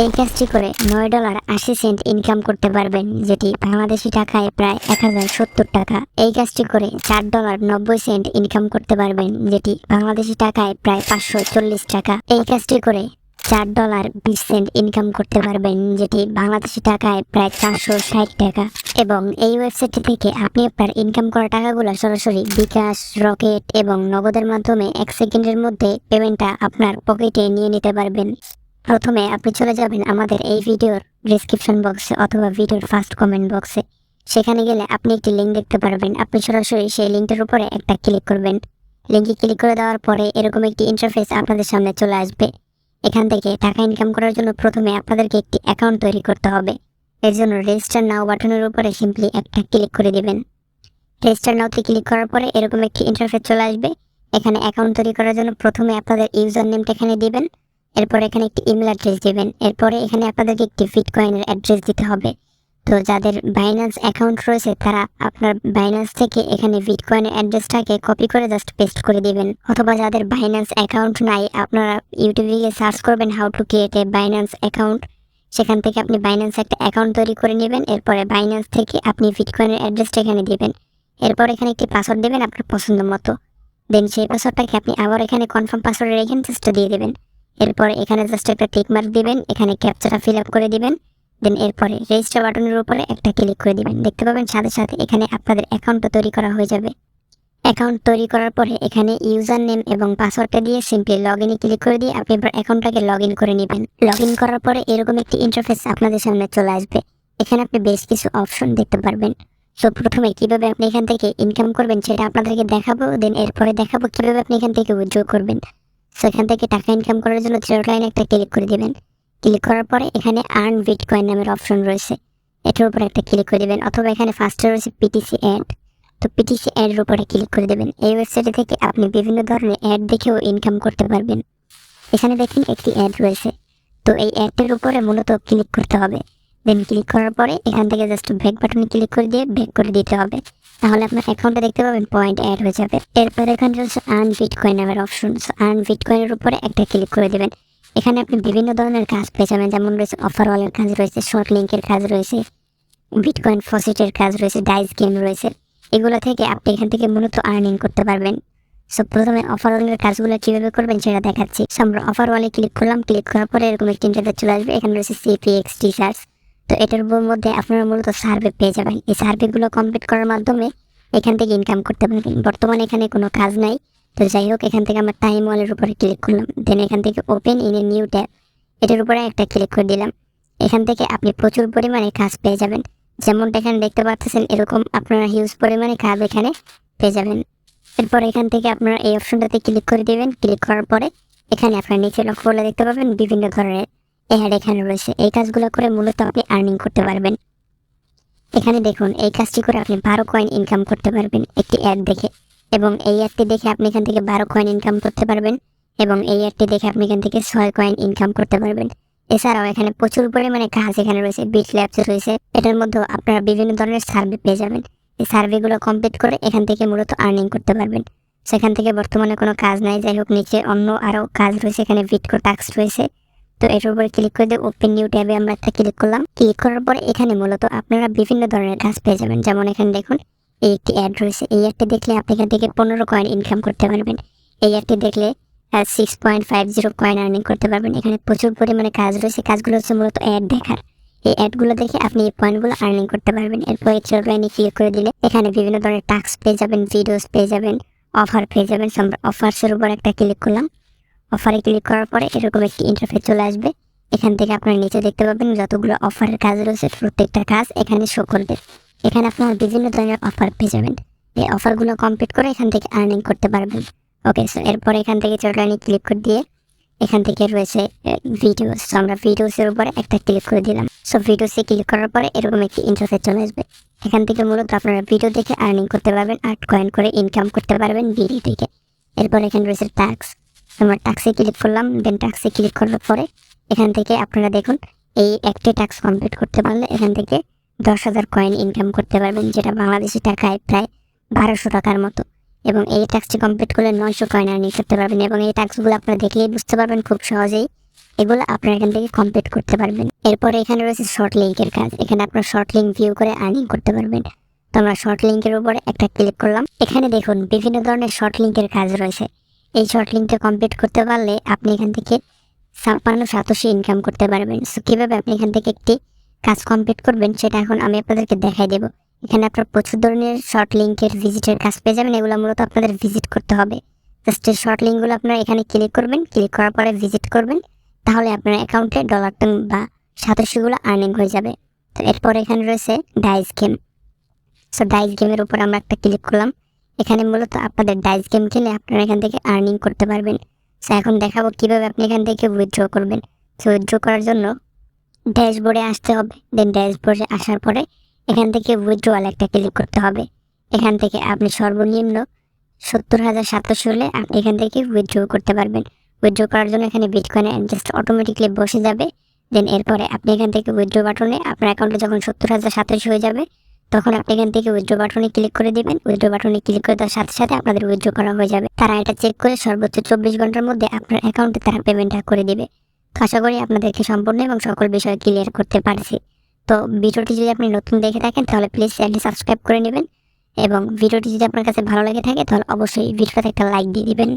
এই কাজটি করে $9.80 ইনকাম করতে পারবেন, যেটি বাংলাদেশি টাকায় প্রায় 1070 টাকা। এই কাজটি করে $4.90 ইনকাম করতে পারবেন, যেটি বাংলাদেশি টাকায় প্রায় 540 টাকা। এই কাজটি করে $4.20 ইনকাম করতে পারবেন, যেটি বাংলাদেশি টাকায় প্রায় 460 টাকা। এবং এই ওয়েবসাইটটি থেকে আপনি আপনার ইনকাম করা টাকাগুলো সরাসরি বিকাশ, রকেট এবং নগদের মাধ্যমে 1 সেকেন্ডের মধ্যে পেমেন্টটা আপনার পকেটে নিয়ে নিতে পারবেন। প্রথমে আপনি চলে যাবেন আমাদের এই ভিডিওর ডেসক্রিপশন বক্সে অথবা ভিডিওর ফার্স্ট কমেন্ট বক্সে। সেখানে গেলে আপনি একটি লিঙ্ক দেখতে পারবেন। আপনি সরাসরি সেই লিঙ্কটার উপরে একটা ক্লিক করবেন। লিঙ্কে ক্লিক করে দেওয়ার পরে এরকম একটি ইন্টারফেস আপনাদের সামনে চলে আসবে। এখান থেকে টাকা ইনকাম করার জন্য প্রথমে আপনাদেরকে একটি অ্যাকাউন্ট তৈরি করতে হবে। এর জন্য রেজিস্টার নাও বাটনের উপরে সিম্পলি একটা ক্লিক করে দিবেন। রেজিস্টার নাওতে ক্লিক করার পরে এরকম একটি ইন্টারফেস চলে আসবে। এখানে অ্যাকাউন্ট তৈরি করার জন্য প্রথমে আপনাদের ইউজার নেমটা এখানে দিবেন। এরপর এখানে একটি ইমেল অ্যাড্রেস দিবেন। এরপরে এখানে আপনাদেরকে একটি বিটকয়েনের অ্যাড্রেস দিতে হবে। তো যাদের বাইন্যান্স অ্যাকাউন্ট রয়েছে তারা আপনার বাইন্যান্স থেকে এখানে বিটকয়েনের অ্যাড্রেসটাকে কপি করে জাস্ট পেস্ট করে দিবেন। অথবা যাদের বাইন্যান্স অ্যাকাউন্ট নাই, আপনারা ইউটিউবে গিয়ে সার্চ করবেন how to create a Binance account. সেখান থেকে আপনি বাইন্যান্স একটা অ্যাকাউন্ট তৈরি করে নেবেন। এরপরে বাইন্যান্স থেকে আপনি বিটকয়েনের অ্যাড্রেসটা এখানে দিবেন। এরপর এখানে একটি পাসওয়ার্ড দেবেন আপনার পছন্দ মতো। দেন সেই পাসওয়ার্ডটাকে আপনি আবার এখানে কনফার্ম পাসওয়ার্ডের এখানে জাস্ট দিয়ে দেবেন। এরপরে এখানে জাস্ট একটা টিক মার্ক দিবেন, এখানে ক্যাপচাটা ফিল আপ করে দিবেন। দেন এরপরে রেজিস্টার বাটনের উপরে একটা ক্লিক করে দিবেন। দেখতে পাবেন সাথে সাথে এখানে আপনাদের অ্যাকাউন্টটা তৈরি করা হয়ে যাবে। অ্যাকাউন্ট তৈরি করার পরে এখানে ইউজার নেম এবং পাসওয়ার্ডটা দিয়ে সিম্পলি লগ ইনে ক্লিক করে দিয়ে আপনি আপনার অ্যাকাউন্টটাকে লগ ইন করে নেবেন। লগ ইন করার পরে এরকম একটি ইন্টারফেস আপনাদের সামনে চলে আসবে। এখানে আপনি বেশ কিছু অপশন দেখতে পারবেন। সো প্রথমে কিভাবে আপনি এখান থেকে ইনকাম করবেন সেটা আপনাদেরকে দেখাবো। দেন এরপরে দেখাবো কিভাবে আপনি এখান থেকে উইথড্র করবেন। সেখান থেকে টাকা ইনকাম করার জন্য থ্রি ডট লাইনে একটা ক্লিক করে দিবেন। ক্লিক করার পরে এখানে আর্ন বিটকয়েন নামের অপশন রয়েছে, এটার উপরে একটা ক্লিক করে দিবেন। অথবা এখানে ফার্স্টে রয়েছে পিটিসি অ্যাড, তো পিটিসি অ্যাডের উপরে ক্লিক করে দেবেন। এই ওয়েবসাইটে থেকে আপনি বিভিন্ন ধরনের অ্যাড দেখেও ইনকাম করতে পারবেন। এখানে দেখেন একটি অ্যাড রয়েছে, তো এই অ্যাডটির উপরে মূলত ক্লিক করতে হবে। দেন ক্লিক করার পরে এখান থেকে জাস্ট ব্যাক বাটনে ক্লিক করে দিয়ে ব্যাক করে দিতে হবে। তাহলে আপনার অ্যাকাউন্টে দেখতে পাবেন পয়েন্ট অ্যাড হয়ে যাবে। এরপর এখানে রয়েছে আর্ন বিটকয়েন নামের অপশন। আর্ন বিটকয়েনের উপরে একটা ক্লিক করে দেবেন। এখানে আপনি বিভিন্ন ধরনের কাজ পেয়ে যাবেন, যেমন রয়েছে অফার ওয়ালের কাজ রয়েছে, শর্ট লিঙ্কের কাজ রয়েছে, বিটকয়েন ফসিটের কাজ রয়েছে, ডাইস গেম রয়েছে। এগুলো থেকে আপনি এখান থেকে মূলত আর্নিং করতে পারবেন। সো প্রথমে অফার ওয়ালের কাজগুলো কীভাবে করবেন সেটা দেখাচ্ছি। আমরা অফার ওয়ালে ক্লিক করলাম। ক্লিক করার পরে এরকম একটি ইন্টারফেস চলে আসবে। এখানে রয়েছে সিপিএক্স টিচার্স। তো এটার মধ্যে আপনারা মূলত সার্ভে পেয়ে যাবেন। এই সার্ভেগুলো কমপ্লিট করার মাধ্যমে এখান থেকে ইনকাম করতে পারবেন। বর্তমানে এখানে কোনো কাজ নাই, তো যাই হোক এখান থেকে আমরা টাইম ওয়ালের উপরে ক্লিক করলাম। দেন এখান থেকে open in a new tab, এটার উপরে একটা ক্লিক করে দিলাম। এখান থেকে আপনি প্রচুর পরিমাণে কাজ পেয়ে যাবেন। যেমনটা এখানে দেখতে পাচ্ছেন এরকম আপনারা হিউজ পরিমাণে কাজ এখানে পেয়ে যাবেন। এরপর এখান থেকে আপনারা এই অপশনটাতে ক্লিক করে দেবেন। ক্লিক করার পরে এখানে আপনার নিচে লক্ষ্য করলে দেখতে পাবেন বিভিন্ন ধরনের অ্যাড এখানে রয়েছে। এই কাজগুলো করে মূলত আপনি আর্নিং করতে পারবেন। এখানে দেখুন এই কাজটি করে আপনি 12 কয়েন ইনকাম করতে পারবেন একটি অ্যাড দেখে, এবং এই অ্যাডটি দেখে আপনি এখান থেকে 12 কয়েন ইনকাম করতে পারবেন, এবং এই অ্যাডটি দেখে আপনি এখান থেকে 6 কয়েন ইনকাম করতে পারবেন। এছাড়াও এখানে প্রচুর পরিমাণে কাজ এখানে রয়েছে, বিট ল্যাবস রয়েছে। এটার মধ্যে আপনারা বিভিন্ন ধরনের সার্ভে পেয়ে যাবেন। এই সার্ভেগুলো কমপ্লিট করে এখান থেকে মূলত আর্নিং করতে পারবেন। সেখান থেকে বর্তমানে কোনো কাজ নাই, যাই হোক নিচে অন্য আরও কাজ রয়েছে, এখানে বিটকো টাস্ক রয়েছে। তো এটার উপরে ক্লিক করে দিয়ে ওপেন নিউ ট্যাবে আমরা একটা ক্লিক করলাম। ক্লিক করার পরে এখানে মূলত আপনারা বিভিন্ন ধরনের কাজ পেয়ে যাবেন। যেমন এখানে দেখুন এই একটি অ্যাড রয়েছে। এই অ্যাডটি দেখলে আপনি এখান থেকে 15 কয়েন ইনকাম করতে পারবেন। এই অ্যাডটি দেখলে 6.50 কয়েন আর্নিং করতে পারবেন। এখানে প্রচুর পরিমাণে কাজ রয়েছে। কাজগুলো হচ্ছে মূলত অ্যাড দেখার। এই অ্যাডগুলো দেখে আপনি এই পয়েন্টগুলো আর্নিং করতে পারবেন। এরপর থ্রি লাইনে ক্লিক করে দিলে এখানে বিভিন্ন ধরনের টাস্ক পেয়ে যাবেন, ভিডিওস পেয়ে যাবেন, অফার পেয়ে যাবেন। আমরা অফার্সের উপর একটা ক্লিক করলাম। অফারে ক্লিক করার পরে এরকম একটি ইন্টারফেস চলে আসবে। এখান থেকে আপনার নিচে দেখতে পাবেন যতগুলো অফারের কাজ রয়েছে প্রত্যেকটা কাজ এখানে শো করবে। এখানে আপনার বিভিন্ন ধরনের অফার পেয়ে যাবেন। এই অফারগুলো কমপ্লিট করে এখান থেকে আর্নিং করতে পারবেন। ওকে, সো এরপর এখান থেকে থ্রি লাইনে ক্লিক করে দিয়ে এখান থেকে রয়েছে ভিডিওস। আমরা ভিডিওসের উপরে একটা ক্লিক করে দিলাম। সো ভিডিওসে ক্লিক করার পরে এরকম একটি ইন্টারফেস চলে আসবে। এখান থেকে মূলত আপনারা ভিডিও দেখে আর্নিং করতে পারবেন, 8 কয়েন করে ইনকাম করতে পারবেন ভিডিও থেকে। এরপর এখানে রয়েছে টাস্ক। আমরা টাস্কে ক্লিক করলাম। দেন টাস্কে ক্লিক করার পরে এখান থেকে আপনারা দেখুন এই একটি টাস্ক কমপ্লিট করতে পারলে এখান থেকে 10,000 কয়েন ইনকাম করতে পারবেন, যেটা বাংলাদেশি টাকায় প্রায় 1200 টাকার মতো। এবং এই টাস্কটি কমপ্লিট করলে 900 কয়েন আর্নিং করতে পারবেন। এবং এই টাস্কগুলো আপনারা দেখলেই বুঝতে পারবেন খুব সহজেই এগুলো আপনারা এখান থেকে কমপ্লিট করতে পারবেন। এরপরে এখানে রয়েছে শর্ট লিঙ্কের কাজ। এখানে আপনার শর্ট লিঙ্ক ভিউ করে আর্নিং করতে পারবেন। তো আমরা শর্ট লিঙ্কের উপরে একটা ক্লিক করলাম। এখানে দেখুন বিভিন্ন ধরনের শর্ট লিঙ্কের কাজ রয়েছে। এই শর্ট লিঙ্কটা কমপ্লিট করতে পারলে আপনি এখান থেকে 56 ইনকাম করতে পারবেন। সো কীভাবে আপনি এখান থেকে একটি কাজ কমপ্লিট করবেন সেটা এখন আমি আপনাদেরকে দেখাই দেবো। এখানে আপনার প্রচুর ধরনের শর্ট লিঙ্কের ভিজিটের কাজ পেয়ে যাবেন। এগুলো মূলত আপনাদের ভিজিট করতে হবে। জাস্ট এই শর্ট লিঙ্কগুলো আপনারা এখানে ক্লিক করবেন, ক্লিক করার পরে ভিজিট করবেন, তাহলে আপনার অ্যাকাউন্টে ডলার টোন বা সাতোশিগুলো আর্নিং হয়ে যাবে। তো এরপর এখানে রয়েছে ডাইস গেম। সো ডাইস গেমের উপর আমরা একটা ক্লিক করলাম। এখানে মূলত আপনাদের ডাইস গেম খেলে আপনারা এখান থেকে আর্নিং করতে পারবেন। সো এখন দেখাবো কীভাবে আপনি এখান থেকে উইথড্র করবেন। সো উইথড্র করার জন্য ড্যাশবোর্ডে আসতে হবে। দেন ড্যাশবোর্ডে আসার পরে এখান থেকে উইথড্রয়াল একটা ক্লিক করতে হবে। এখান থেকে আপনি সর্বনিম্ন 70,700 হলে আপনি এখান থেকে উইথড্র করতে পারবেন। উইথড্র করার জন্য এখানে বিটকয়েনে জাস্ট অটোমেটিকলি বসে যাবে। দেন এরপরে আপনি এখান থেকে উইথড্র বাটনে আপনার অ্যাকাউন্টে যখন 70,700 হয়ে যাবে তখন আপনি এখান থেকে উইথড্র বাটনে ক্লিক করে দিবেন। উইথড্র বাটনে ক্লিক করে দেওয়ার সাথে সাথে আপনাদের উইথড্র করা হয়ে যাবে। তারা এটা চেক করে সর্বোচ্চ 24 ঘন্টার মধ্যে আপনার অ্যাকাউন্টে তারা পেমেন্টটা করে দিবে। তো আশা করি আপনাদেরকে সম্পূর্ণ এবং সকল বিষয় ক্লিয়ার করতে পারছি। তো ভিডিওটি যদি আপনি নতুন দেখে থাকেন তাহলে প্লিজ চ্যানেলটি সাবস্ক্রাইব করে নেবেন এবং ভিডিওটি যদি আপনার কাছে ভালো লেগে থাকে তাহলে অবশ্যই ভিডিওটাতে একটা লাইক দিয়ে দিবেন।